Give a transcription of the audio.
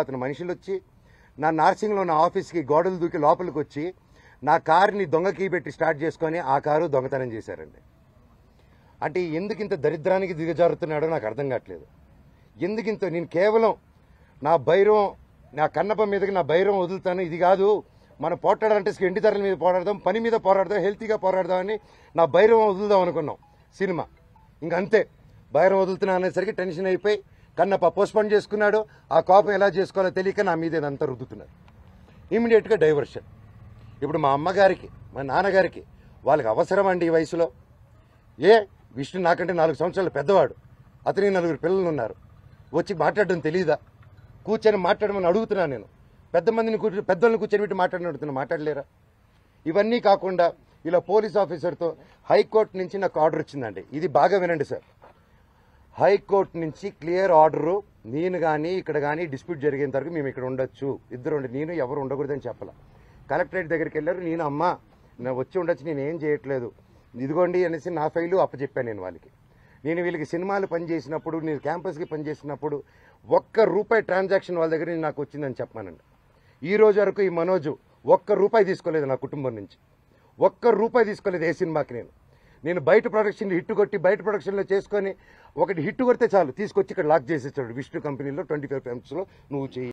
అతను మనుషులు వచ్చి నా నార్సింగ్లో నా ఆఫీస్కి గోడలు దూకి లోపలికి వచ్చి నా కార్ని దొంగ కీ పెట్టి స్టార్ట్ చేసుకొని ఆ కారు దొంగతనం చేశారండి. అంటే ఎందుకు ఇంత దరిద్రానికి దిగజారుతున్నాడో నాకు అర్థం కావట్లేదు. ఎందుకింత నేను కేవలం నా భైరవం నా కన్నప్ప మీదకి నా భైరవం వదులుతాను, ఇది కాదు మనం పోట్లాడాలంటే ఎండి ధరల మీద పోరాడదాం, పని మీద పోరాడదాం, హెల్తీగా పోరాడదామని నా భైరవం వదులుదాం అనుకున్నాం సినిమా. ఇంకంతే భైరవం వదులుతున్నా అనేసరికి టెన్షన్ అయిపోయి కన్నప్ప పోస్ట్పోన్ చేసుకున్నాడు. ఆ కోపం ఎలా చేసుకోవాలో తెలియక నా మీద ఇదంతా రుద్దుతున్నారు. ఇమీడియట్గా డైవర్షన్. ఇప్పుడు మా అమ్మగారికి మా నాన్నగారికి వాళ్ళకి అవసరం అండి ఈ వయసులో? విష్ణు నాకంటే 4 సంవత్సరాలు పెద్దవాడు, అతనికి 4 పిల్లలు ఉన్నారు, వచ్చి మాట్లాడడం తెలియదా? కూర్చొని మాట్లాడమని అడుగుతున్నాను నేను. పెద్దోళ్ళని కూర్చొని పెట్టి మాట్లాడుతున్నా, మాట్లాడలేరా? ఇవన్నీ కాకుండా ఇలా పోలీస్ ఆఫీసర్తో హైకోర్టు నుంచి నాకు ఆర్డర్ వచ్చిందండి. ఇది బాగా వినండి సార్. హైకోర్టు నుంచి క్లియర్ ఆర్డరు, నేను కానీ ఇక్కడ కానీ డిస్ప్యూట్ జరిగేంత వరకు మేము ఇక్కడ ఉండొచ్చు, ఇద్దరు నేను ఎవరు ఉండకూడదని చెప్పాల. కలెక్టరేట్ దగ్గరికి వెళ్ళారు. నేను అమ్మ నేను వచ్చి ఉండొచ్చు, నేను ఏం చేయట్లేదు, ఇదిగోండి అనేసి నా ఫైలు అప్పచెప్పాను నేను వాళ్ళకి. నేను వీళ్ళకి సినిమాలు పనిచేసినప్పుడు, నేను క్యాంపస్కి పనిచేసినప్పుడు ₹1 ట్రాన్సాక్షన్ వాళ్ళ దగ్గర నాకు వచ్చిందని చెప్పానండి. ఈ రోజు వరకు ఈ మనోజు ₹1 తీసుకోలేదు నా కుటుంబం నుంచి, ₹1 తీసుకోలేదు ఏ సినిమాకి. నేను బయట ప్రొడక్షన్ హిట్ కొట్టి బయట ప్రొడక్షన్లో చేసుకొని ఒకటి హిట్ కొడితే చాలు తీసుకొచ్చి ఇక్కడ లాక్ చేసేస్తాడు. విష్ణు కంపెనీలో 25 films నువ్వు చెయ్యి.